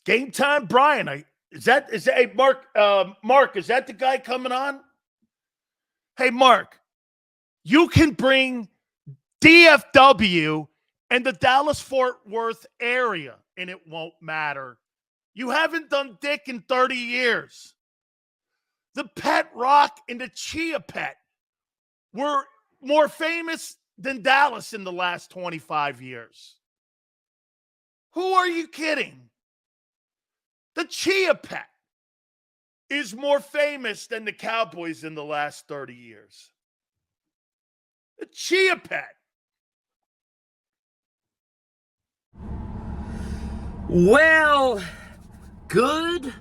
Game time, Brian. Hey, Mark, is that the guy coming on? Hey, Mark, you can bring DFW and the Dallas-Fort Worth area, and it won't matter. You haven't done dick in 30 years. The Pet Rock and the Chia Pet were more famous than Dallas in the last 25 years. Who are you kidding? The Chia Pet is more famous than the Cowboys in the last 30 years. The Chia Pet. Well, good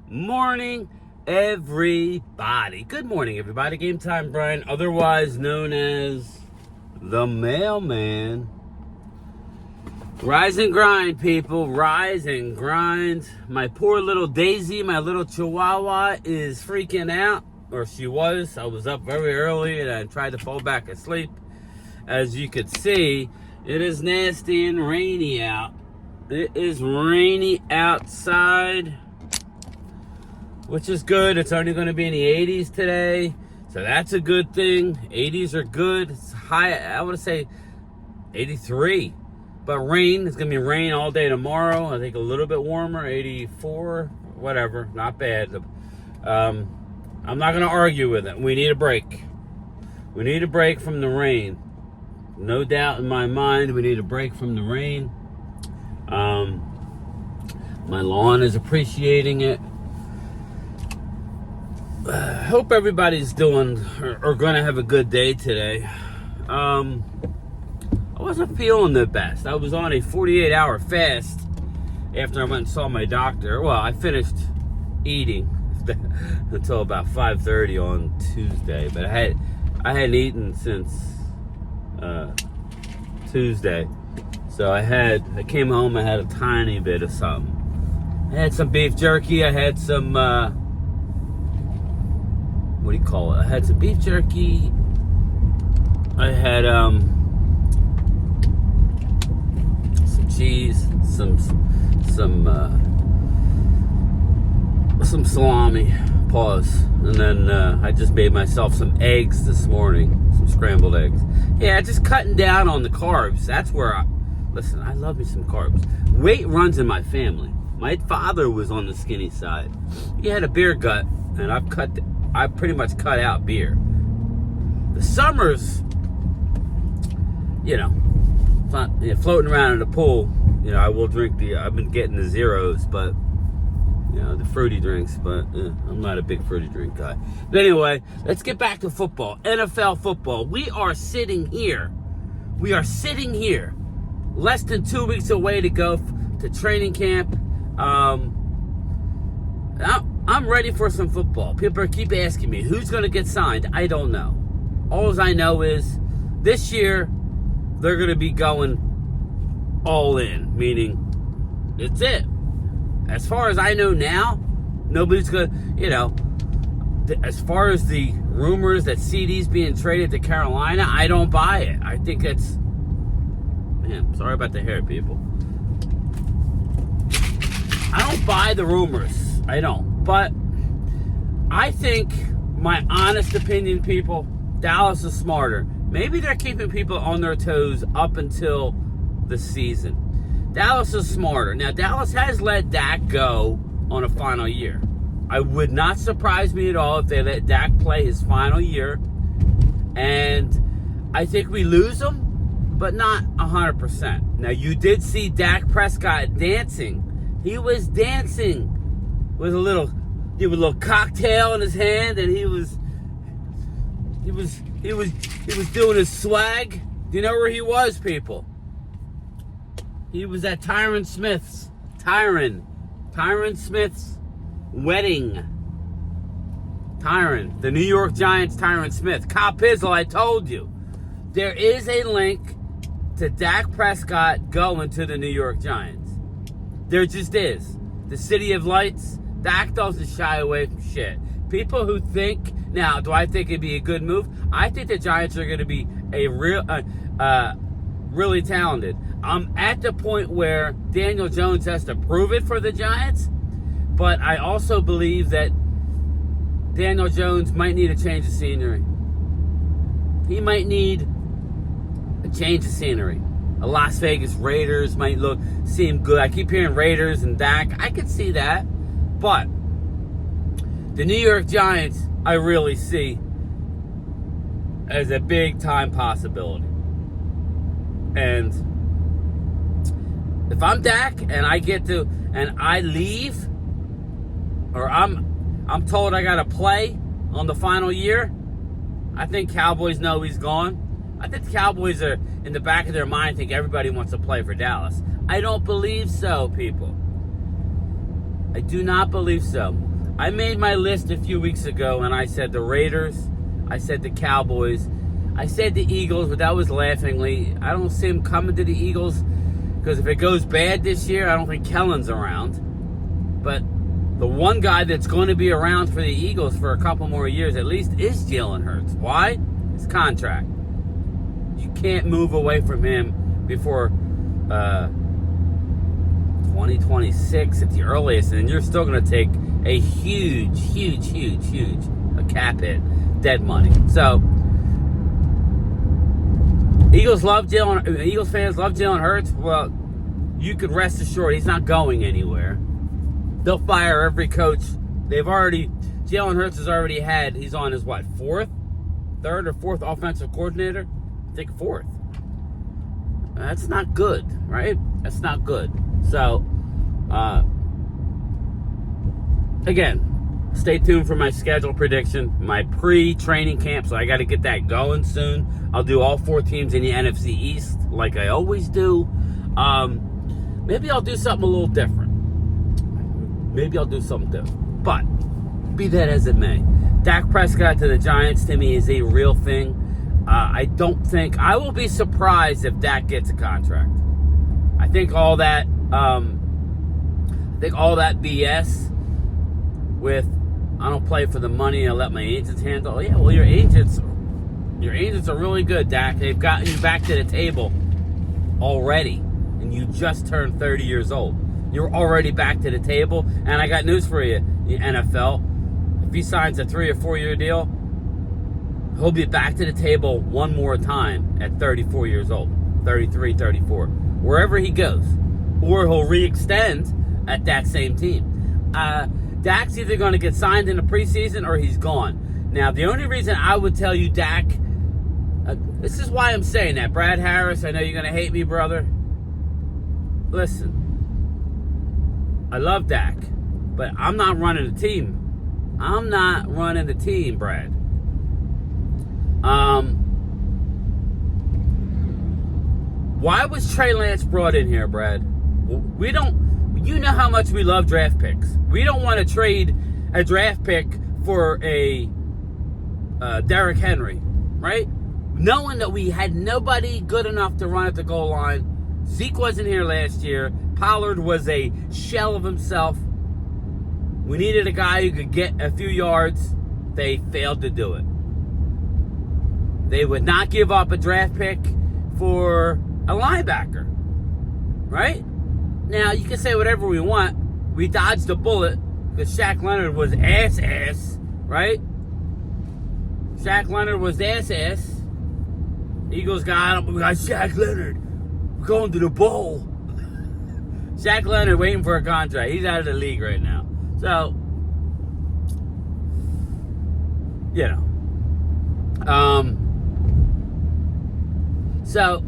morning, everybody. Good morning, everybody. Game time, Brian, otherwise known as the Mailman. Rise and grind, people. Rise and grind. My poor little Daisy, my little Chihuahua, is freaking out. Or she was. I was up very early and I tried to fall back asleep. As you could see, it is nasty and rainy out. It is rainy outside, which is good. It's only going to be in the 80s today, so that's a good thing. 80s are good. It's high, I want to say 83. But rain, it's going to be rain all day tomorrow. I think a little bit warmer, 84, whatever. Not bad. I'm not going to argue with it. We need a break. We need a break from the rain. No doubt in my mind, we need a break from the rain. My lawn is appreciating it. Hope everybody's doing or going to have a good day today. I wasn't feeling the best. I was on a 48-hour fast after I went and saw my doctor. Well, I finished eating until about 5:30 on Tuesday, but I hadn't eaten since Tuesday. So I came home, I had a tiny bit of something. I had some beef jerky, I had some what do you call it? I had some beef jerky. I had some cheese, some salami, pause. And then I just made myself some eggs this morning, some scrambled eggs. Yeah, just cutting down on the carbs. That's where listen, I love me some carbs. Weight runs in my family. My father was on the skinny side. He had a beer gut, and I've pretty much cut out beer. The summers, floating around in the pool, I will drink I've been getting the zeros, but, the fruity drinks, but I'm not a big fruity drink guy. But anyway, let's get back to football. NFL football. We are sitting here. Less than 2 weeks away to go to training camp. I'm ready for some football. People keep asking me, who's going to get signed? I don't know. All I know is this year, they're going to be going all in, meaning it's it. As far as I know now, nobody's going to, as far as the rumors that CD's being traded to Carolina, I don't buy it. I think it's, man, sorry about the hair, people. I don't buy the rumors. I don't. But I think, my honest opinion, people, Dallas is smarter. Maybe they're keeping people on their toes up until the season. Dallas is smarter. Now, Dallas has let Dak go on a final year. I would not surprise me at all if they let Dak play his final year. And I think we lose him, but not 100%. Now, you did see Dak Prescott dancing. He was dancing with a little cocktail in his hand, and he was doing his swag. Do you know where he was, people? He was at Tyron Smith's wedding. The New York Giants, Tyron Smith. Kyle Pizzle, I told you. There is a link to Dak Prescott going to the New York Giants. There just is. The City of Lights. Dak doesn't shy away from shit. People who think, now, do I think it'd be a good move? I think the Giants are going to be really talented. I'm at the point where Daniel Jones has to prove it for the Giants, but I also believe that Daniel Jones might need a change of scenery. He might need a change of scenery. The Las Vegas Raiders might seem good. I keep hearing Raiders and Dak. I could see that. But the New York Giants, I really see as a big time possibility. And if I'm Dak and I leave, or I'm told I gotta play on the final year, I think Cowboys know he's gone. I think the Cowboys are, in the back of their mind, think everybody wants to play for Dallas. I don't believe so, people. I do not believe so. I made my list a few weeks ago, and I said the Raiders, I said the Cowboys, I said the Eagles, but that was laughingly. I don't see them coming to the Eagles, because if it goes bad this year, I don't think Kellen's around. But the one guy that's going to be around for the Eagles for a couple more years at least is Jalen Hurts. Why? His contract. You can't move away from him before 2026 at the earliest, and you're still going to take a huge cap hit, dead money. So Eagles fans love Jalen Hurts. Well, you could rest assured he's not going anywhere. They'll fire every coach. Jalen Hurts he's on his third or fourth offensive coordinator? I think fourth. That's not good, right? That's not good. So, again, stay tuned for my schedule prediction, my pre-training camp, so I got to get that going soon. I'll do all 4 teams in the NFC East like I always do. Maybe I'll do something a little different. But, be that as it may, Dak Prescott to the Giants, to me, is a real thing. I will be surprised if Dak gets a contract. I think all that BS with, I don't play for the money, I let my agents handle. Yeah, well, your agents are really good, Dak. They've gotten you back to the table already, and you just turned 30 years old. You're already back to the table, and I got news for you, the NFL. If he signs a 3 or 4 year deal, he'll be back to the table one more time at 34 years old, 33, 34, wherever he goes. Or he'll re-extend at that same team. Dak's either going to get signed in the preseason or he's gone. Now, the only reason I would tell you Dak, this is why I'm saying that. Brad Harris, I know you're going to hate me, brother. Listen, I love Dak, but I'm not running the team. I'm not running the team, Brad. Why was Trey Lance brought in here, Brad? You know how much we love draft picks. We don't want to trade a draft pick for a Derrick Henry, right? Knowing that we had nobody good enough to run at the goal line. Zeke wasn't here last year. Pollard was a shell of himself. We needed a guy who could get a few yards. They failed to do it. They would not give up a draft pick for a linebacker, right? Now, you can say whatever we want. We dodged a bullet because Shaq Leonard was ass, right? Shaq Leonard was ass. Eagles got him. We got Shaq Leonard. We're going to the bowl. Shaq Leonard waiting for a contract. He's out of the league right now. So, you know. So,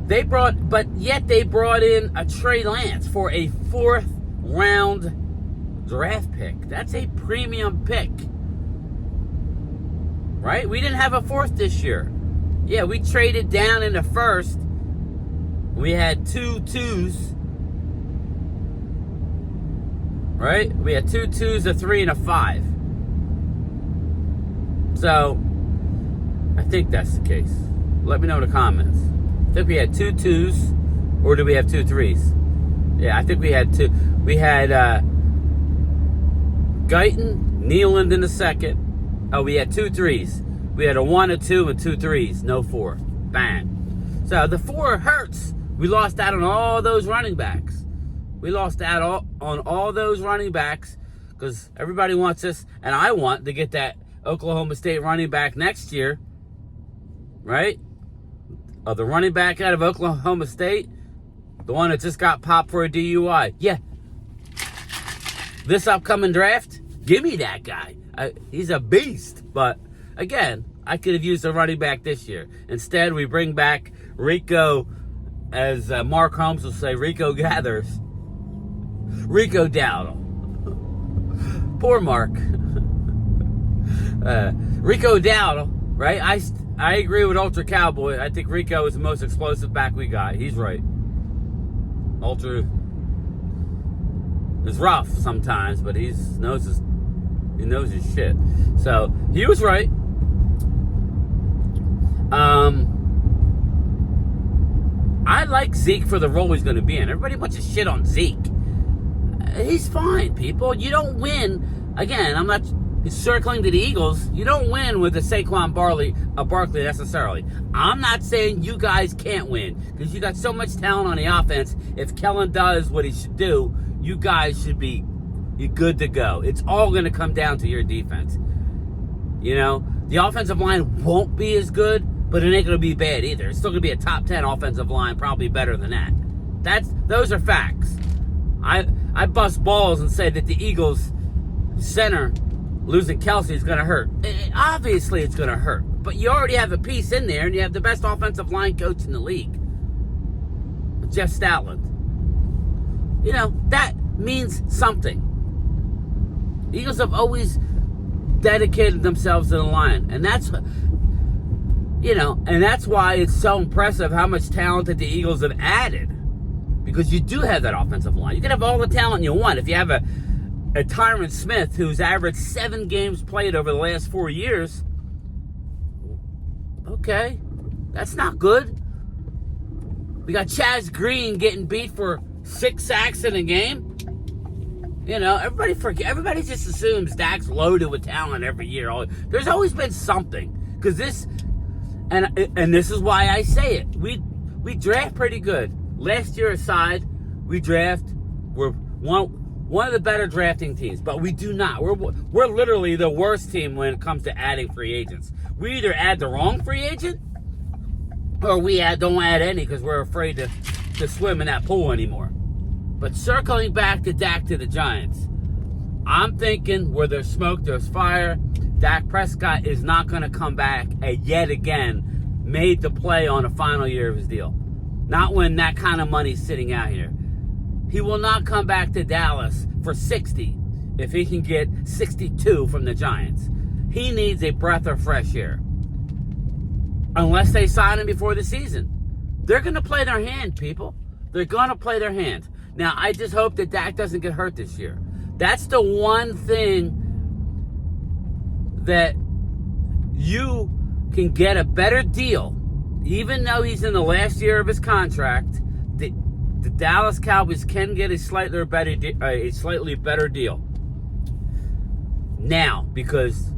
they brought in a Trey Lance for a 4th round draft pick. That's a premium pick. Right? We didn't have a 4th this year. Yeah, we traded down in the 1st. We had 2 2s. Right? We had 2 2s, a 3, and a 5. So, I think that's the case. Let me know in the comments. I think we had 2 2s, or did we have 2 3s? Yeah, I think we had 2. We had Guyton, Nealand in the 2nd. Oh, we had 2 3s. We had a 1, a 2, and 2 3s. No 4. Bang. So the 4 hurts We lost out on all those running backs. We lost out on all those running backs because everybody wants us, and I want to get that Oklahoma State running back next year, right? The running back out of Oklahoma State, the one that just got popped for a DUI. Yeah. This upcoming draft, give me that guy. He's a beast. But, again, I could have used a running back this year. Instead, we bring back Rico, as Mark Holmes will say, Rico Gathers. Rico Dowdle. Poor Mark. Rico Dowdle, right? I agree with Ultra Cowboy. I think Rico is the most explosive back we got. He's right. Ultra is rough sometimes, but he knows his shit. So he was right. I like Zeke for the role he's going to be in. Everybody wants to shit on Zeke. He's fine, people. You don't win. Again, I'm not circling to the Eagles. You don't win with a Saquon Barkley necessarily. I'm not saying you guys can't win because you got so much talent on the offense. If Kellen does what he should do, you guys should be good to go. It's all going to come down to your defense. You know, the offensive line won't be as good, but it ain't going to be bad either. It's still going to be a top 10 offensive line, probably better than that. Those are facts. I bust balls and say that the Eagles center losing Kelsey is going to hurt. Obviously, it's going to hurt. But you already have a piece in there, and you have the best offensive line coach in the league, Jeff Stoutland. You know, that means something. The Eagles have always dedicated themselves to the line. And that's, and that's why it's so impressive how much talent that the Eagles have added. Because you do have that offensive line. You can have all the talent you want. If you have a Tyron Smith who's averaged 7 games played over the last 4 years, okay, that's not good. We got Chaz Green getting beat for 6 sacks in a game. Everybody just assumes Dak's loaded with talent every year. There's always been something. Because this is why I say it. We draft pretty good. Last year aside, we're one of the better drafting teams, but we do not. We're literally the worst team when it comes to adding free agents. We either add the wrong free agent, or we don't add any because we're afraid to swim in that pool anymore. But circling back to Dak to the Giants, I'm thinking where there's smoke, there's fire. Dak Prescott is not going to come back and yet again made the play on the final year of his deal. Not when that kind of money's sitting out here. He will not come back to Dallas for 60 if he can get 62 from the Giants. He needs a breath of fresh air. Unless they sign him before the season. They're going to play their hand, people. They're going to play their hand. Now, I just hope that Dak doesn't get hurt this year. That's the one thing that you can get a better deal. Even though he's in the last year of his contract, the Dallas Cowboys can get a slightly better deal. Now, because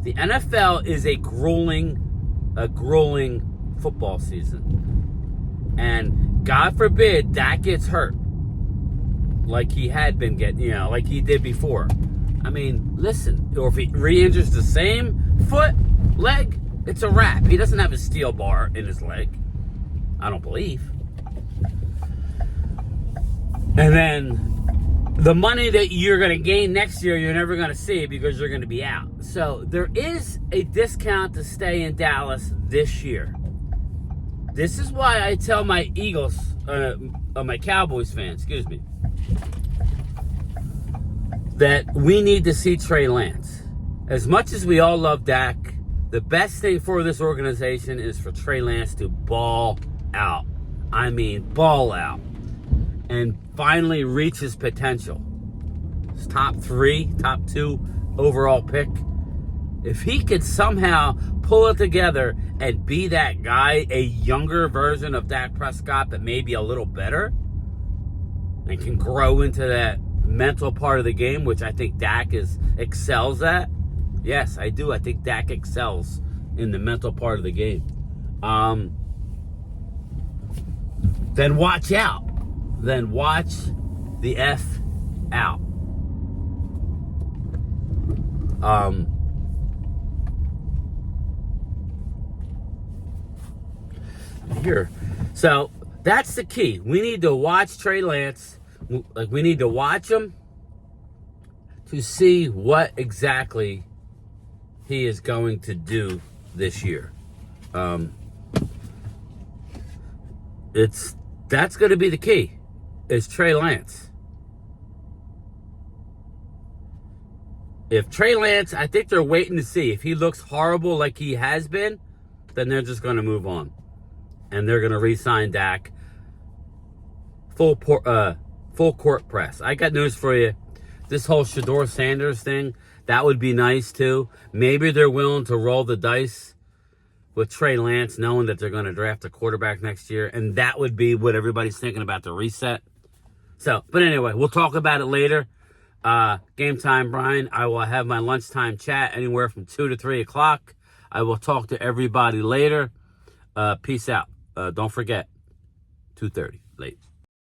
the NFL is a grueling football season. And God forbid Dak gets hurt. Like he had been getting, like he did before. I mean, listen, or if he re-injures the same leg, it's a wrap. He doesn't have a steel bar in his leg. I don't believe. And then the money that you're going to gain next year, you're never going to see because you're going to be out. So there is a discount to stay in Dallas this year. This is why I tell my my Cowboys fans, that we need to see Trey Lance. As much as we all love Dak, the best thing for this organization is for Trey Lance to ball out. I mean, ball out. And finally reach his potential. His top 2 overall pick. If he could somehow pull it together and be that guy, a younger version of Dak Prescott, but maybe a little better, and can grow into that mental part of the game, which I think Dak excels at. Yes, I do. I think Dak excels in the mental part of the game. then watch out. Then watch the F out. Here. So that's the key. We need to watch Trey Lance. Like, we need to watch him to see what exactly he is going to do this year. That's going to be the key, is Trey Lance. If Trey Lance, I think they're waiting to see if he looks horrible like he has been, then they're just going to move on. And they're going to re-sign Dak. Full court press. I got news for you. This whole Shedeur Sanders thing, that would be nice too. Maybe they're willing to roll the dice with Trey Lance, knowing that they're going to draft a quarterback next year. And that would be what everybody's thinking about, the reset. So, but anyway, we'll talk about it later. Game time, Brian. I will have my lunchtime chat anywhere from 2 to 3 o'clock. I will talk to everybody later. Peace out. Don't forget, 2:30 late.